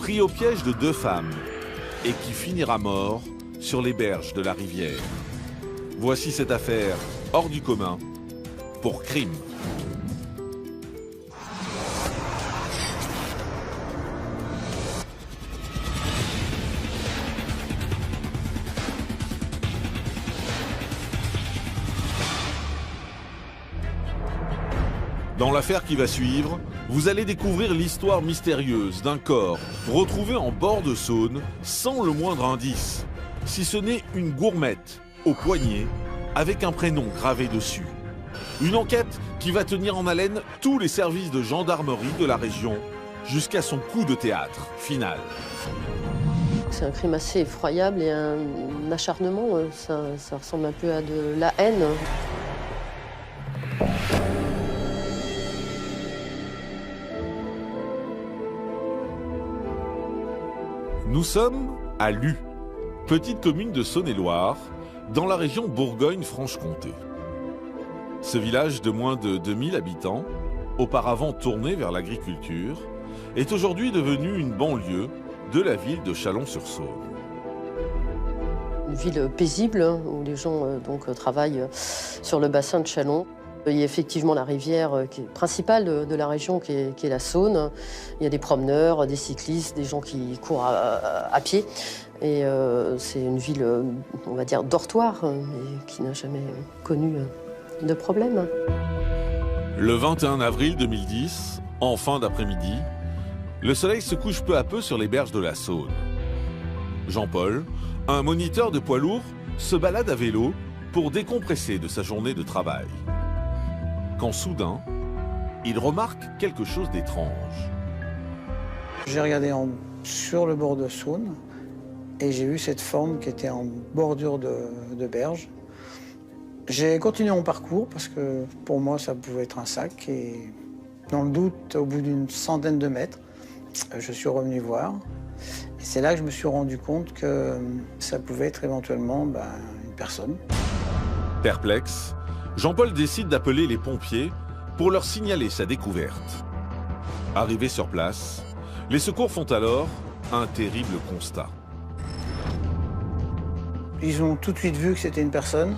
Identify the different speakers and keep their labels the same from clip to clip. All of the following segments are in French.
Speaker 1: pris au piège de 2 femmes et qui finira mort sur les berges de la rivière. Voici cette affaire hors du commun pour crime. Dans l'affaire qui va suivre, vous allez découvrir l'histoire mystérieuse d'un corps retrouvé en bord de Saône sans le moindre indice, si ce n'est une gourmette au poignet avec un prénom gravé dessus. Une enquête qui va tenir en haleine tous les services de gendarmerie de la région jusqu'à son coup de théâtre final.
Speaker 2: C'est un crime assez effroyable et un acharnement, ça ressemble un peu à de la haine.
Speaker 1: Nous sommes à Lus, petite commune de Saône-et-Loire, dans la région Bourgogne-Franche-Comté. Ce village de moins de 2000 habitants, auparavant tourné vers l'agriculture, est aujourd'hui devenu une banlieue de la ville de Chalon-sur-Saône.
Speaker 2: Une ville paisible où les gens travaillent sur le bassin de Chalon. Il y a effectivement la rivière principale de la région qui est la Saône. Il y a des promeneurs, des cyclistes, des gens qui courent à pied. Et c'est une ville, on va dire, dortoir, mais qui n'a jamais connu de problème.
Speaker 1: Le 21 avril 2010, en fin d'après-midi, le soleil se couche peu à peu sur les berges de la Saône. Jean-Paul, un moniteur de poids lourd, se balade à vélo pour décompresser de sa journée de travail. Quand soudain, il remarque quelque chose d'étrange.
Speaker 3: J'ai regardé sur le bord de Saône et j'ai vu cette forme qui était en bordure de berge. J'ai continué mon parcours parce que pour moi ça pouvait être un sac et dans le doute, au bout d'une centaine de mètres, je suis revenu voir. Et c'est là que je me suis rendu compte que ça pouvait être éventuellement une personne.
Speaker 1: Perplexe, Jean-Paul décide d'appeler les pompiers pour leur signaler sa découverte. Arrivés sur place, les secours font alors un terrible constat.
Speaker 3: Ils ont tout de suite vu que c'était une personne.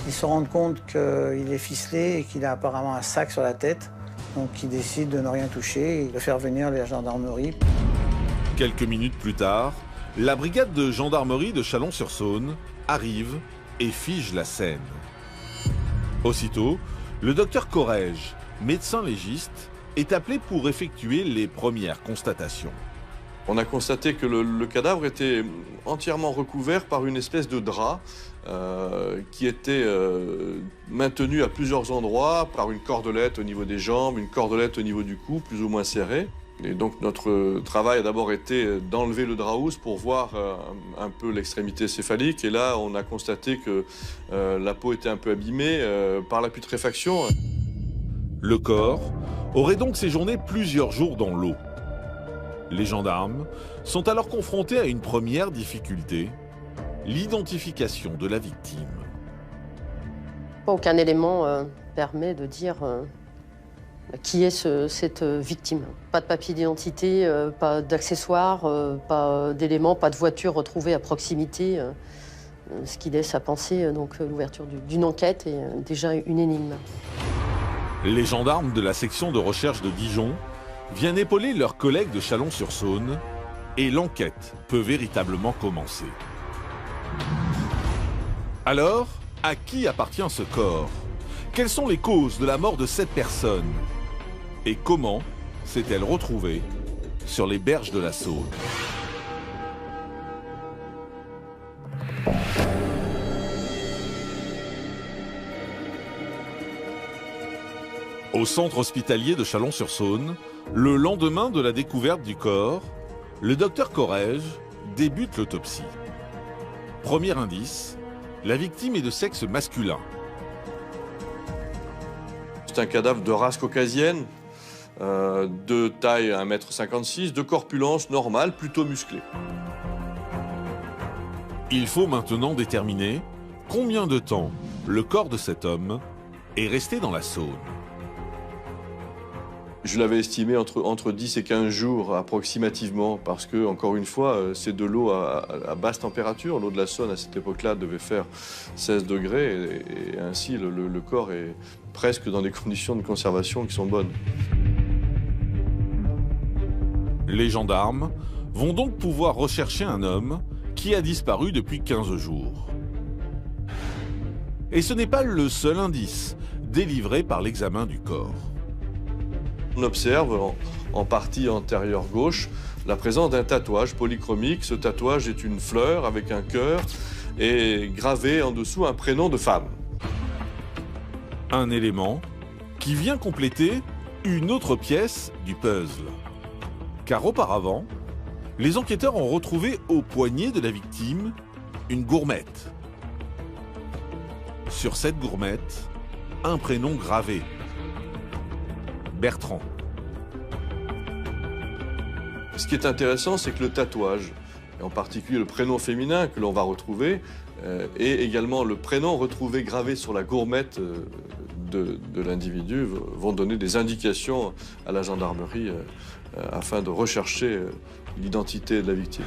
Speaker 3: Ils se rendent compte qu'il est ficelé et qu'il a apparemment un sac sur la tête. Donc ils décident de ne rien toucher et de faire venir la gendarmerie.
Speaker 1: Quelques minutes plus tard, la brigade de gendarmerie de Chalon-sur-Saône arrive et fige la scène. Aussitôt, le docteur Corrège, médecin légiste, est appelé pour effectuer les premières constatations.
Speaker 4: On a constaté que le cadavre était entièrement recouvert par une espèce de drap qui était maintenu à plusieurs endroits par une cordelette au niveau des jambes, une cordelette au niveau du cou, plus ou moins serrée. Et donc notre travail a d'abord été d'enlever le drap housse pour voir un peu l'extrémité céphalique. Et là, on a constaté que la peau était un peu abîmée par la putréfaction.
Speaker 1: Le corps aurait donc séjourné plusieurs jours dans l'eau. Les gendarmes sont alors confrontés à une première difficulté, l'identification de la victime.
Speaker 2: Aucun élément permet de dire qui est cette victime. Pas de papier d'identité, pas d'accessoires, pas d'éléments, pas de voiture retrouvée à proximité. Ce qui laisse à penser l'ouverture d'une enquête est déjà une énigme.
Speaker 1: Les gendarmes de la section de recherche de Dijon viennent épauler leurs collègues de Chalon-sur-Saône et l'enquête peut véritablement commencer. Alors, à qui appartient ce corps? Quelles sont les causes de la mort de cette personne? Et comment s'est-elle retrouvée sur les berges de la Saône? Au centre hospitalier de Chalon-sur-Saône, le lendemain de la découverte du corps, le docteur Corrège débute l'autopsie. Premier indice, la victime est de sexe masculin.
Speaker 4: C'est un cadavre de race caucasienne, de taille 1,56 m, de corpulence normale, plutôt musclée.
Speaker 1: Il faut maintenant déterminer combien de temps le corps de cet homme est resté dans la Saône.
Speaker 4: Je l'avais estimé entre 10 et 15 jours approximativement, parce que, encore une fois, c'est de l'eau à basse température. L'eau de la Saône, à cette époque-là, devait faire 16 degrés, et ainsi le corps est presque dans des conditions de conservation qui sont bonnes.
Speaker 1: Les gendarmes vont donc pouvoir rechercher un homme qui a disparu depuis 15 jours. Et ce n'est pas le seul indice délivré par l'examen du corps.
Speaker 4: On observe en partie antérieure gauche la présence d'un tatouage polychromique. Ce tatouage est une fleur avec un cœur et gravé en dessous un prénom de femme.
Speaker 1: Un élément qui vient compléter une autre pièce du puzzle. Car auparavant, les enquêteurs ont retrouvé au poignet de la victime une gourmette. Sur cette gourmette, un prénom gravé. Bertrand.
Speaker 4: Ce qui est intéressant, c'est que le tatouage, et en particulier le prénom féminin que l'on va retrouver, et également le prénom retrouvé gravé sur la gourmette de l'individu, vont donner des indications à la gendarmerie afin de rechercher l'identité de la victime.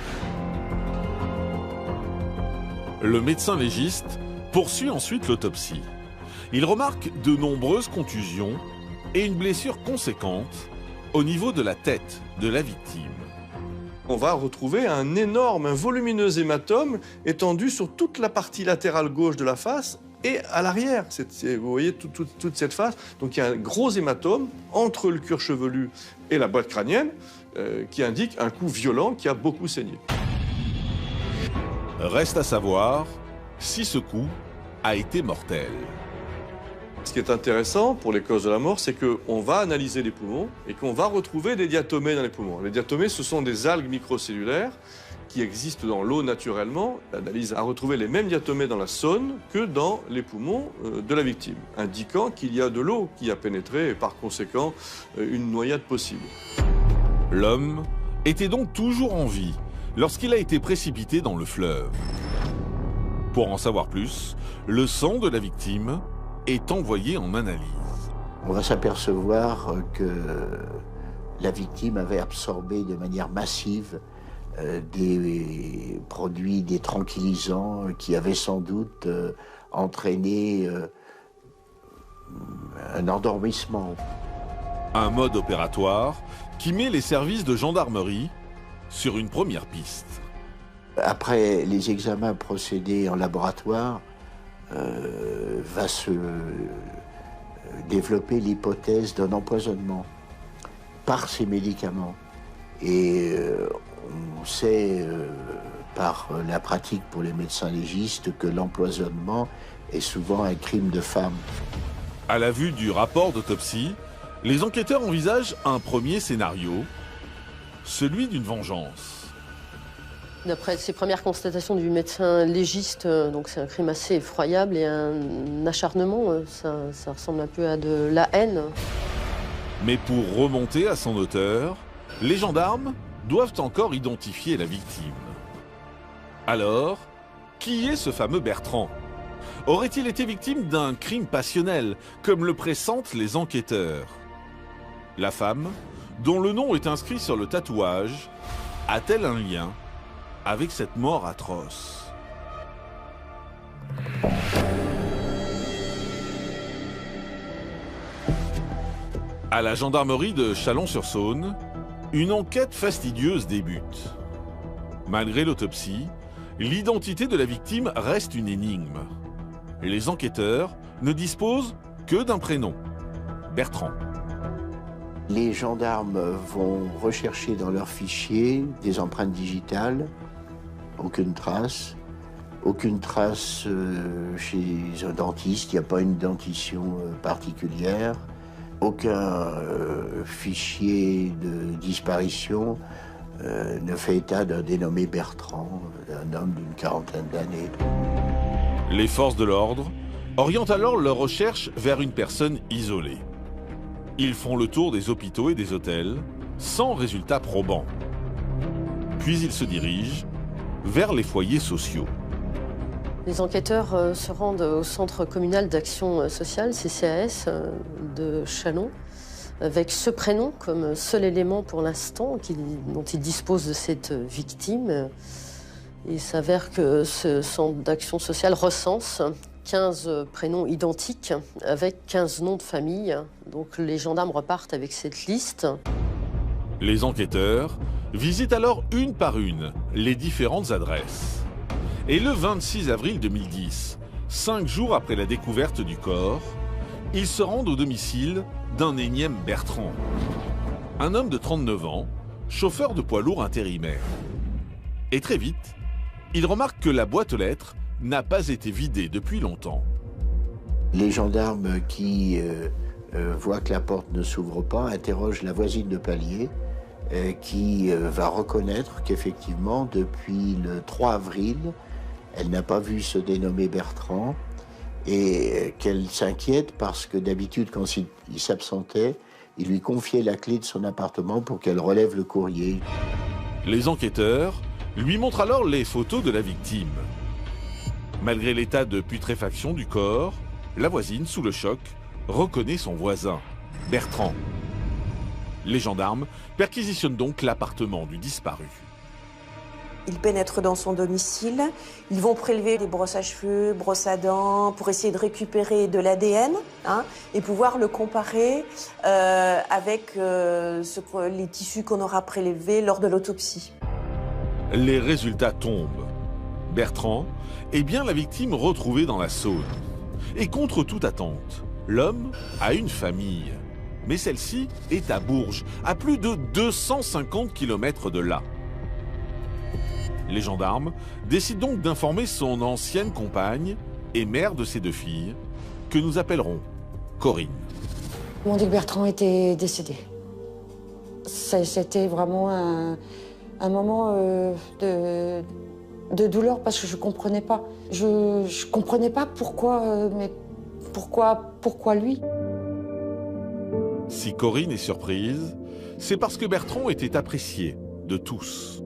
Speaker 1: Le médecin légiste poursuit ensuite l'autopsie. Il remarque de nombreuses contusions et une blessure conséquente au niveau de la tête de la victime.
Speaker 4: On va retrouver un volumineux hématome étendu sur toute la partie latérale gauche de la face et à l'arrière. Vous voyez toute cette face. Donc il y a un gros hématome entre le cuir chevelu et la boîte crânienne qui indique un coup violent qui a beaucoup saigné.
Speaker 1: Reste à savoir si ce coup a été mortel.
Speaker 4: Ce qui est intéressant pour les causes de la mort, c'est qu'on va analyser les poumons et qu'on va retrouver des diatomées dans les poumons. Les diatomées, ce sont des algues microcellulaires qui existent dans l'eau naturellement. L'analyse a retrouvé les mêmes diatomées dans la Saône que dans les poumons de la victime, indiquant qu'il y a de l'eau qui a pénétré et par conséquent une noyade possible.
Speaker 1: L'homme était donc toujours en vie lorsqu'il a été précipité dans le fleuve. Pour en savoir plus, le sang de la victime est envoyé en analyse.
Speaker 5: On va s'apercevoir que la victime avait absorbé de manière massive des produits, des tranquillisants qui avaient sans doute entraîné un endormissement.
Speaker 1: Un mode opératoire qui met les services de gendarmerie sur une première piste.
Speaker 5: Après les examens procédés en laboratoire, va se développer l'hypothèse d'un empoisonnement par ces médicaments. Et on sait par la pratique pour les médecins légistes que l'empoisonnement est souvent un crime de femme.
Speaker 1: À la vue du rapport d'autopsie, les enquêteurs envisagent un premier scénario, celui d'une vengeance.
Speaker 2: D'après ces premières constatations du médecin légiste, donc c'est un crime assez effroyable et un acharnement, ça ressemble un peu à de la haine.
Speaker 1: Mais pour remonter à son auteur, les gendarmes doivent encore identifier la victime. Alors, qui est ce fameux Bertrand? Aurait-il été victime d'un crime passionnel, comme le pressentent les enquêteurs? La femme, dont le nom est inscrit sur le tatouage, a-t-elle un lien avec cette mort atroce? À la gendarmerie de Chalon-sur-Saône, une enquête fastidieuse débute. Malgré l'autopsie, l'identité de la victime reste une énigme. Les enquêteurs ne disposent que d'un prénom, Bertrand.
Speaker 5: Les gendarmes vont rechercher dans leurs fichiers des empreintes digitales. Aucune trace chez un dentiste, il n'y a pas une dentition particulière, aucun fichier de disparition ne fait état d'un dénommé Bertrand, un homme d'une quarantaine d'années.
Speaker 1: Les forces de l'ordre orientent alors leurs recherches vers une personne isolée. Ils font le tour des hôpitaux et des hôtels, sans résultat probant. Puis ils se dirigent vers les foyers sociaux.
Speaker 2: Les enquêteurs se rendent au Centre communal d'action sociale, CCAS, de Chalon, avec ce prénom comme seul élément pour l'instant dont il dispose de cette victime. Il s'avère que ce centre d'action sociale recense 15 prénoms identiques avec 15 noms de famille. Donc les gendarmes repartent avec cette liste.
Speaker 1: Les enquêteurs visitent alors une par une les différentes adresses. Et le 26 avril 2010, 5 jours après la découverte du corps, ils se rendent au domicile d'un énième Bertrand. Un homme de 39 ans, chauffeur de poids lourd intérimaire. Et très vite, il remarque que la boîte aux lettres n'a pas été vidée depuis longtemps.
Speaker 5: Les gendarmes qui voient que la porte ne s'ouvre pas interrogent la voisine de palier qui va reconnaître qu'effectivement, depuis le 3 avril, elle n'a pas vu se dénommer Bertrand et qu'elle s'inquiète parce que d'habitude, quand il s'absentait, il lui confiait la clé de son appartement pour qu'elle relève le courrier.
Speaker 1: Les enquêteurs lui montrent alors les photos de la victime. Malgré l'état de putréfaction du corps, la voisine, sous le choc, reconnaît son voisin, Bertrand. Les gendarmes perquisitionnent donc l'appartement du disparu.
Speaker 6: Ils pénètrent dans son domicile, ils vont prélever des brosses à cheveux, brosses à dents, pour essayer de récupérer de l'ADN et pouvoir le comparer avec les tissus qu'on aura prélevés lors de l'autopsie.
Speaker 1: Les résultats tombent. Bertrand est bien la victime retrouvée dans la Saône. Et contre toute attente, l'homme a une famille. Mais celle-ci est à Bourges, à plus de 250 km de là. Les gendarmes décident donc d'informer son ancienne compagne et mère de ses 2 filles, que nous appellerons Corinne.
Speaker 7: Ils m'ont dit que Bertrand était décédé. C'était vraiment un moment de douleur parce que je ne comprenais pas. Je ne comprenais pas pourquoi, mais pourquoi lui?
Speaker 1: Si Corinne est surprise, c'est parce que Bertrand était apprécié de tous.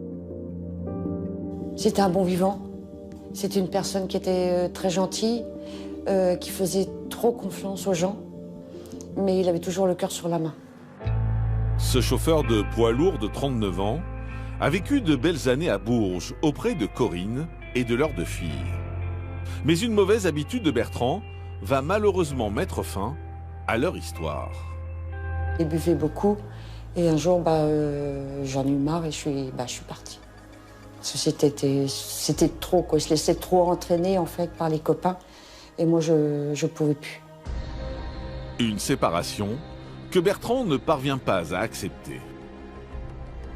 Speaker 7: C'était un bon vivant. C'était une personne qui était très gentille, qui faisait trop confiance aux gens, mais il avait toujours le cœur sur la main.
Speaker 1: Ce chauffeur de poids lourd de 39 ans a vécu de belles années à Bourges auprès de Corinne et de leurs 2 filles. Mais une mauvaise habitude de Bertrand va malheureusement mettre fin à leur histoire.
Speaker 7: Il buvait beaucoup et un jour, j'en ai eu marre et je suis partie. Parce que c'était trop, quoi. Il se laissait trop entraîner en fait par les copains et moi je pouvais plus.
Speaker 1: Une séparation que Bertrand ne parvient pas à accepter.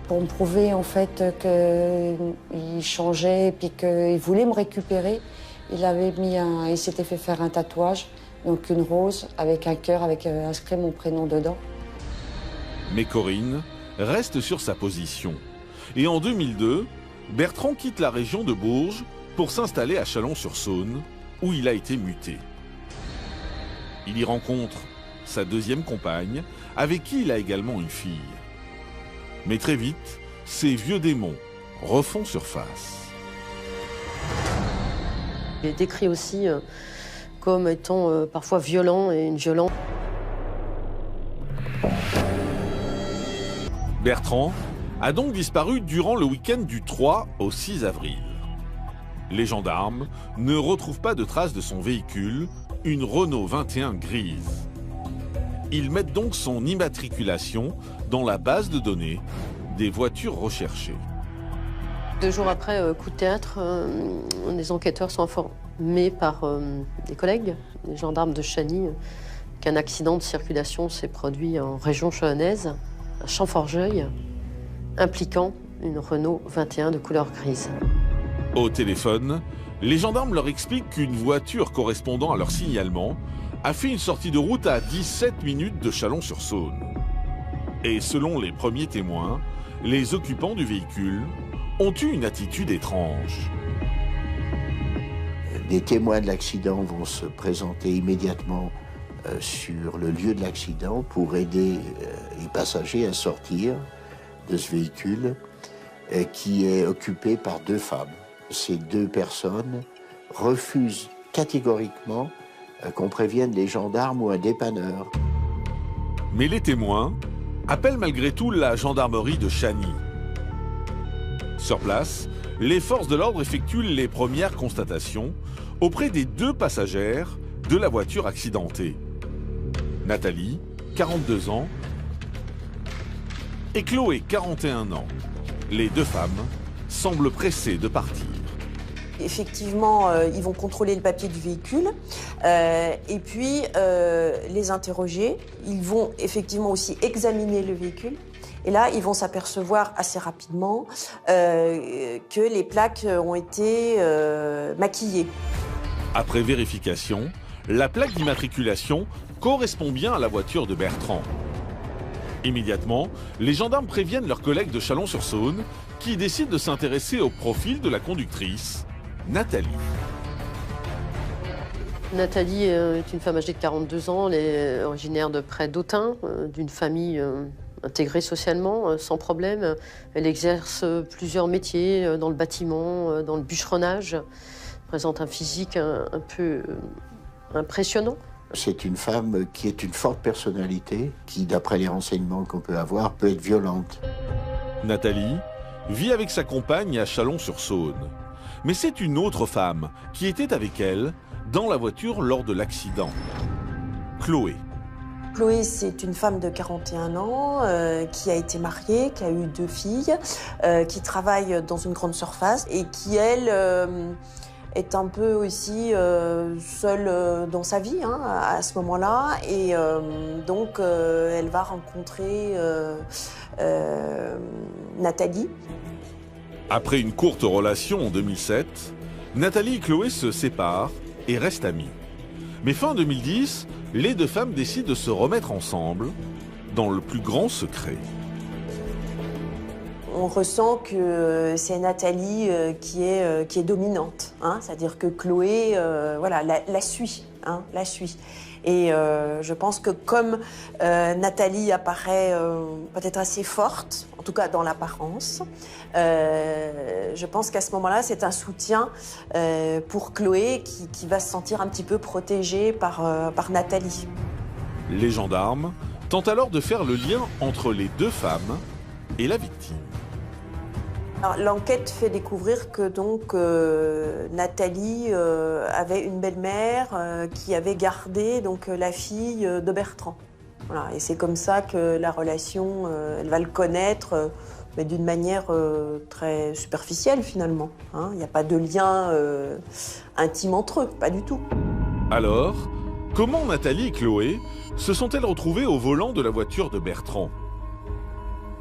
Speaker 7: Pour me prouver en fait qu'il changeait et puis qu'il voulait me récupérer, il s'était fait faire un tatouage, donc une rose avec un cœur avec inscrit mon prénom dedans.
Speaker 1: Mais Corinne reste sur sa position. Et en 2002, Bertrand quitte la région de Bourges pour s'installer à Chalon-sur-Saône, où il a été muté. Il y rencontre sa 2e compagne, avec qui il a également une fille. Mais très vite, ces vieux démons refont surface.
Speaker 2: Il est décrit aussi comme étant parfois violent et une violence.
Speaker 1: Bertrand a donc disparu durant le week-end du 3 au 6 avril. Les gendarmes ne retrouvent pas de traces de son véhicule, une Renault 21 grise. Ils mettent donc son immatriculation dans la base de données des voitures recherchées.
Speaker 2: 2 jours après coup de théâtre, les enquêteurs sont informés par des collègues, des gendarmes de Chagny, qu'un accident de circulation s'est produit en région chalonnaise, à Champforgeuil, impliquant une Renault 21 de couleur grise.
Speaker 1: Au téléphone, les gendarmes leur expliquent qu'une voiture correspondant à leur signalement a fait une sortie de route à 17 minutes de Chalon-sur-Saône. Et selon les premiers témoins, les occupants du véhicule ont eu une attitude étrange.
Speaker 5: Des témoins de l'accident vont se présenter immédiatement sur le lieu de l'accident pour aider les passagers à sortir de ce véhicule qui est occupé par 2 femmes. Ces 2 personnes refusent catégoriquement qu'on prévienne les gendarmes ou un dépanneur.
Speaker 1: Mais les témoins appellent malgré tout la gendarmerie de Chagny. Sur place, les forces de l'ordre effectuent les premières constatations auprès des 2 passagères de la voiture accidentée. Nathalie, 42 ans, et Chloé, 41 ans. Les 2 femmes semblent pressées de partir.
Speaker 6: Effectivement, ils vont contrôler le papier du véhicule et puis les interroger. Ils vont effectivement aussi examiner le véhicule. Et là, ils vont s'apercevoir assez rapidement que les plaques ont été maquillées.
Speaker 1: Après vérification, la plaque d'immatriculation correspond bien à la voiture de Bertrand. Immédiatement, les gendarmes préviennent leurs collègues de Chalon-sur-Saône qui décident de s'intéresser au profil de la conductrice, Nathalie.
Speaker 2: Nathalie est une femme âgée de 42 ans, elle est originaire de près d'Autun, d'une famille intégrée socialement, sans problème. Elle exerce plusieurs métiers dans le bâtiment, dans le bûcheronnage. Elle présente un physique un peu impressionnant.
Speaker 5: C'est une femme qui est une forte personnalité, qui, d'après les renseignements qu'on peut avoir, peut être violente.
Speaker 1: Nathalie vit avec sa compagne à Chalon-sur-Saône. Mais c'est une autre femme qui était avec elle dans la voiture lors de l'accident. Chloé.
Speaker 6: Chloé, c'est une femme de 41 ans qui a été mariée, qui a eu 2 filles, qui travaille dans une grande surface et qui, elle, est un peu aussi seule dans sa vie à ce moment-là. Et donc, elle va rencontrer Nathalie.
Speaker 1: Après une courte relation en 2007, Nathalie et Chloé se séparent et restent amies. Mais fin 2010, les 2 femmes décident de se remettre ensemble dans le plus grand secret.
Speaker 6: On ressent que c'est Nathalie qui est dominante, c'est-à-dire que Chloé voilà, la suit. Et je pense que comme Nathalie apparaît peut-être assez forte, en tout cas dans l'apparence, je pense qu'à ce moment-là, c'est un soutien pour Chloé qui va se sentir un petit peu protégée par Nathalie.
Speaker 1: Les gendarmes tentent alors de faire le lien entre les 2 femmes et la victime.
Speaker 6: L'enquête fait découvrir que donc Nathalie avait une belle-mère qui avait gardé donc la fille de Bertrand. Voilà, et c'est comme ça que la relation, elle va le connaître, mais d'une manière très superficielle finalement. Il n'y a pas de lien intime entre eux, pas du tout.
Speaker 1: Alors, comment Nathalie et Chloé se sont-elles retrouvées au volant de la voiture de Bertrand?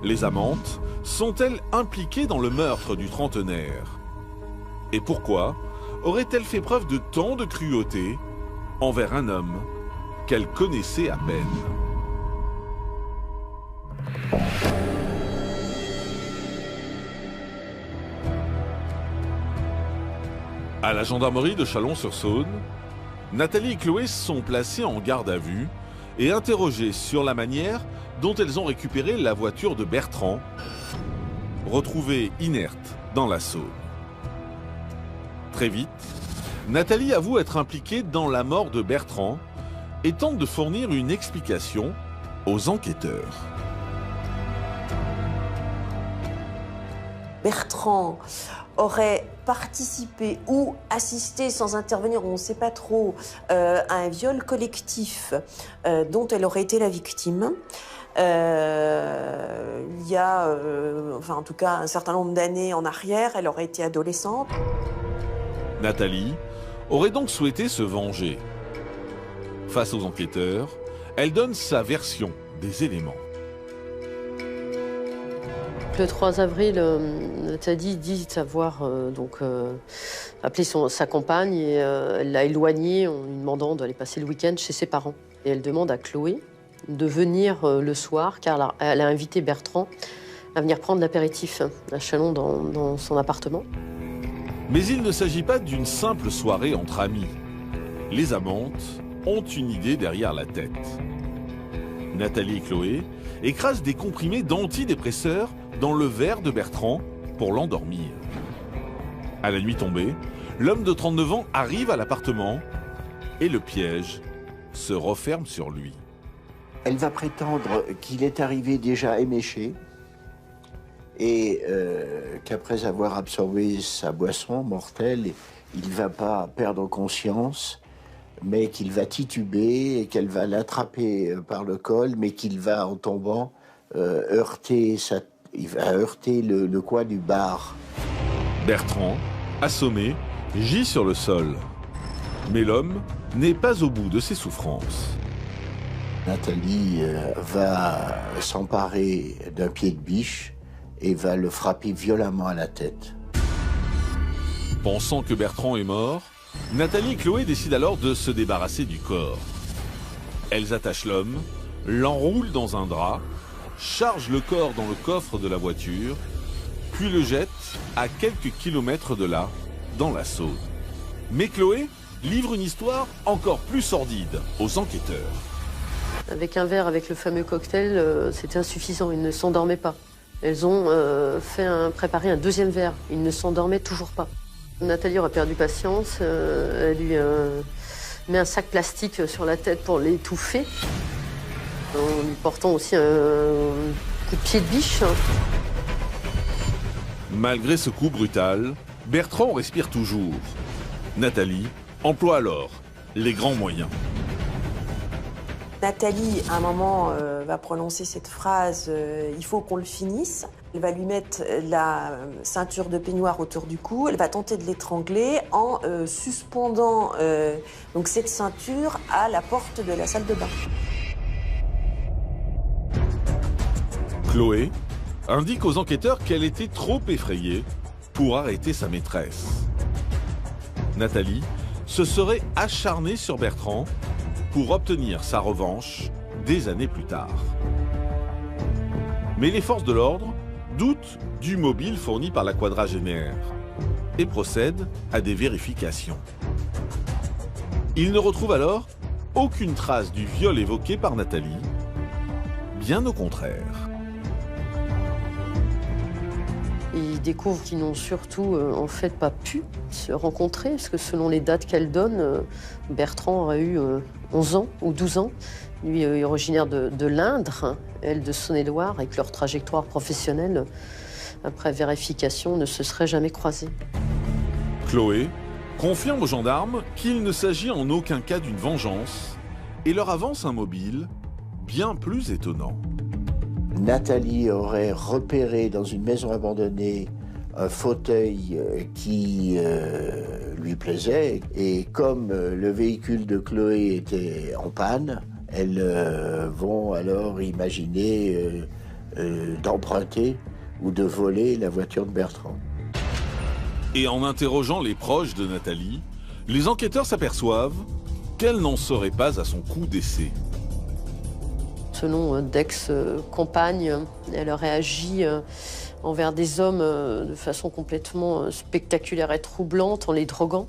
Speaker 1: Les amantes sont-elles impliquées dans le meurtre du trentenaire? Et pourquoi aurait-elle fait preuve de tant de cruauté envers un homme qu'elle connaissait à peine? À la gendarmerie de Chalon-sur-Saône, Nathalie et Chloé sont placées en garde à vue et interrogées sur la manière dont elles ont récupéré la voiture de Bertrand, retrouvée inerte dans la Saône. Très vite, Nathalie avoue être impliquée dans la mort de Bertrand et tente de fournir une explication aux enquêteurs.
Speaker 6: Bertrand aurait participé ou assisté sans intervenir, on ne sait pas trop, à un viol collectif dont elle aurait été la victime. Il y a, en tout cas, un certain nombre d'années en arrière, elle aurait été adolescente.
Speaker 1: Nathalie aurait donc souhaité se venger. Face aux enquêteurs, elle donne sa version des éléments.
Speaker 2: Le 3 avril, Nathalie dit avoir appelé sa compagne et elle l'a éloignée en lui demandant d'aller passer le week-end chez ses parents. Et elle demande à Chloé de venir le soir car elle a invité Bertrand à venir prendre l'apéritif à Chalon dans son appartement.
Speaker 1: Mais il ne s'agit pas d'une simple soirée entre amis. Les amantes ont une idée derrière la tête. Nathalie et Chloé écrasent des comprimés d'antidépresseurs dans le verre de Bertrand pour l'endormir. À la nuit tombée, l'homme de 39 ans arrive à l'appartement et le piège se referme sur lui.
Speaker 5: Elle va prétendre qu'il est arrivé déjà éméché et qu'après avoir absorbé sa boisson mortelle, il ne va pas perdre conscience, mais qu'il va tituber et qu'elle va l'attraper par le col, mais qu'il va, en tombant, heurter le coin du bar.
Speaker 1: Bertrand, assommé, gît sur le sol. Mais l'homme n'est pas au bout de ses souffrances.
Speaker 5: Nathalie va s'emparer d'un pied de biche et va le frapper violemment à la tête.
Speaker 1: Pensant que Bertrand est mort, Nathalie et Chloé décident alors de se débarrasser du corps. Elles attachent l'homme, l'enroulent dans un drap, chargent le corps dans le coffre de la voiture, puis le jettent à quelques kilomètres de là, dans la Saône. Mais Chloé livre une histoire encore plus sordide aux enquêteurs.
Speaker 2: Avec un verre, avec le fameux cocktail, c'était insuffisant, ils ne s'endormaient pas. Elles ont préparé un deuxième verre, ils ne s'endormaient toujours pas. Nathalie aurait perdu patience, elle lui met un sac plastique sur la tête pour l'étouffer, en lui portant aussi un coup de pied de biche.
Speaker 1: Malgré ce coup brutal, Bertrand respire toujours. Nathalie emploie alors les grands moyens.
Speaker 6: Nathalie, à un moment, va prononcer cette phrase « il faut qu'on le finisse ». Elle va lui mettre la ceinture de peignoir autour du cou. Elle va tenter de l'étrangler en suspendant donc cette ceinture à la porte de la salle de bain.
Speaker 1: Chloé indique aux enquêteurs qu'elle était trop effrayée pour arrêter sa maîtresse. Nathalie se serait acharnée sur Bertrand pour obtenir sa revanche des années plus tard. Mais les forces de l'ordre doutent du mobile fourni par la quadragénaire et procèdent à des vérifications. Ils ne retrouvent alors aucune trace du viol évoqué par Nathalie, bien au contraire.
Speaker 2: Ils découvrent qu'ils n'ont surtout en fait pas pu se rencontrer, parce que selon les dates qu'elle donne, Bertrand aurait eu 11 ans ou 12 ans. Lui est originaire de l'Indre, elle de Saône-et-Loire, et que leur trajectoire professionnelle, après vérification, ne se serait jamais croisée.
Speaker 1: Chloé confirme aux gendarmes qu'il ne s'agit en aucun cas d'une vengeance et leur avance un mobile bien plus étonnant.
Speaker 5: Nathalie aurait repéré dans une maison abandonnée un fauteuil qui lui plaisait, et comme le véhicule de Chloé était en panne, elles vont alors imaginer d'emprunter ou de voler la voiture de Bertrand.
Speaker 1: Et en interrogeant les proches de Nathalie, les enquêteurs s'aperçoivent qu'elle n'en serait pas à son coup d'essai.
Speaker 2: Selon d'ex-compagnes, elle aurait agi envers des hommes de façon complètement spectaculaire et troublante en les droguant.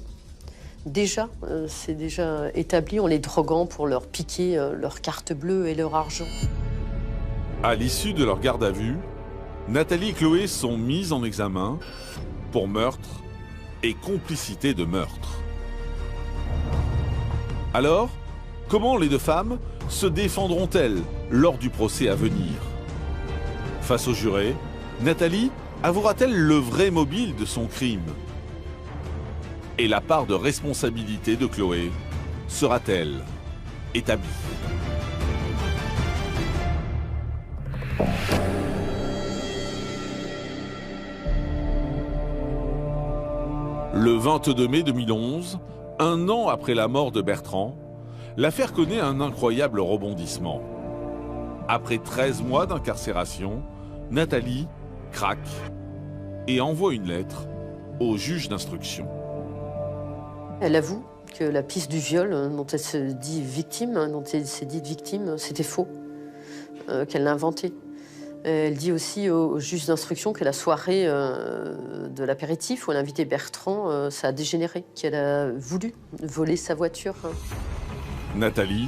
Speaker 2: Déjà, c'est déjà établi, en les droguant pour leur piquer leur carte bleue et leur argent.
Speaker 1: À l'issue de leur garde à vue, Nathalie et Chloé sont mises en examen pour meurtre et complicité de meurtre. Alors, comment les deux femmes se défendront-elles lors du procès à venir? Face aux jurés, Nathalie avouera-t-elle le vrai mobile de son crime? Et la part de responsabilité de Chloé sera-t-elle établie? Le 22 mai 2011, un an après la mort de Bertrand, l'affaire connaît un incroyable rebondissement. Après 13 mois d'incarcération, Nathalie craque et envoie une lettre au juge d'instruction.
Speaker 2: Elle avoue que la piste du viol dont elle se dit victime, dont elle s'est dite victime, c'était faux, qu'elle l'a inventé. Elle dit aussi au juge d'instruction que la soirée de l'apéritif où elle a invité Bertrand, ça a dégénéré, qu'elle a voulu voler sa voiture.
Speaker 1: Nathalie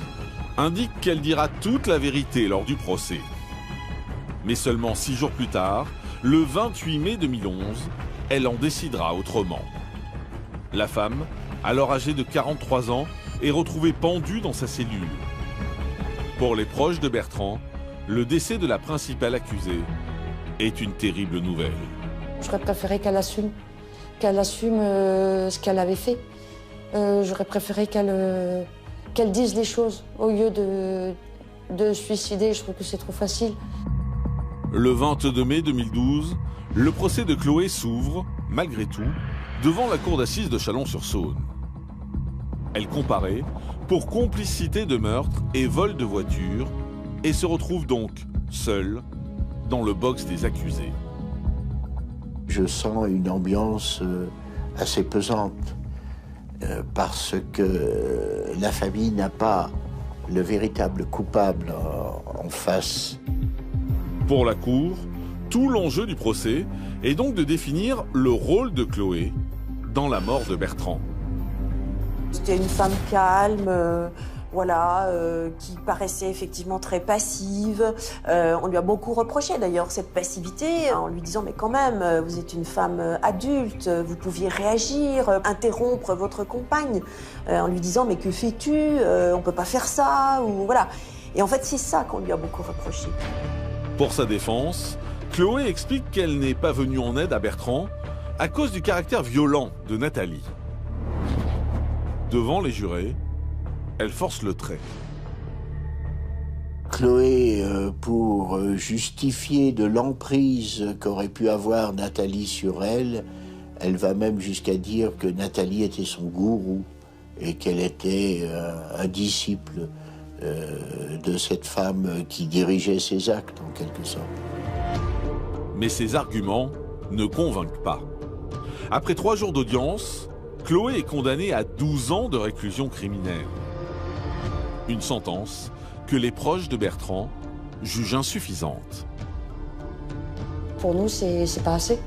Speaker 1: indique qu'elle dira toute la vérité lors du procès. Mais seulement 6 jours plus tard, le 28 mai 2011, elle en décidera autrement. La femme, alors âgée de 43 ans, est retrouvée pendue dans sa cellule. Pour les proches de Bertrand, le décès de la principale accusée est une terrible nouvelle.
Speaker 7: J'aurais préféré qu'elle assume ce qu'elle avait fait. J'aurais préféré qu'elle dise les choses au lieu de se suicider. Je trouve que c'est trop facile.
Speaker 1: Le 22 mai 2012, le procès de Chloé s'ouvre, malgré tout, devant la cour d'assises de Chalon-sur-Saône. Elle comparaît pour complicité de meurtre et vol de voiture et se retrouve donc seule dans le box des accusés.
Speaker 5: Je sens une ambiance assez pesante parce que la famille n'a pas le véritable coupable en face.
Speaker 1: Pour la cour, tout l'enjeu du procès est donc de définir le rôle de Chloé dans la mort de Bertrand.
Speaker 6: C'était une femme calme, qui paraissait effectivement très passive. On lui a beaucoup reproché d'ailleurs cette passivité, en lui disant mais quand même, vous êtes une femme adulte, vous pouviez réagir, interrompre votre compagne, en lui disant mais que fais-tu, on peut pas faire ça, ou voilà. Et en fait c'est ça qu'on lui a beaucoup reproché.
Speaker 1: Pour sa défense, Chloé explique qu'elle n'est pas venue en aide à Bertrand à cause du caractère violent de Nathalie. Devant les jurés, elle force le trait.
Speaker 5: Chloé, pour justifier de l'emprise qu'aurait pu avoir Nathalie sur elle, elle va même jusqu'à dire que Nathalie était son gourou et qu'elle était un disciple de cette femme qui dirigeait ses actes, en quelque sorte.
Speaker 1: Mais ces arguments ne convainquent pas. Après 3 jours d'audience, Chloé est condamnée à 12 ans de réclusion criminelle. Une sentence que les proches de Bertrand jugent insuffisante.
Speaker 7: Pour nous, c'est pas assez.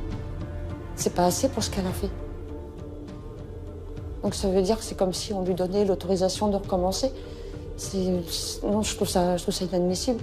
Speaker 7: C'est pas assez pour ce qu'elle a fait. Donc ça veut dire que c'est comme si on lui donnait l'autorisation de recommencer. Non, je trouve ça inadmissible.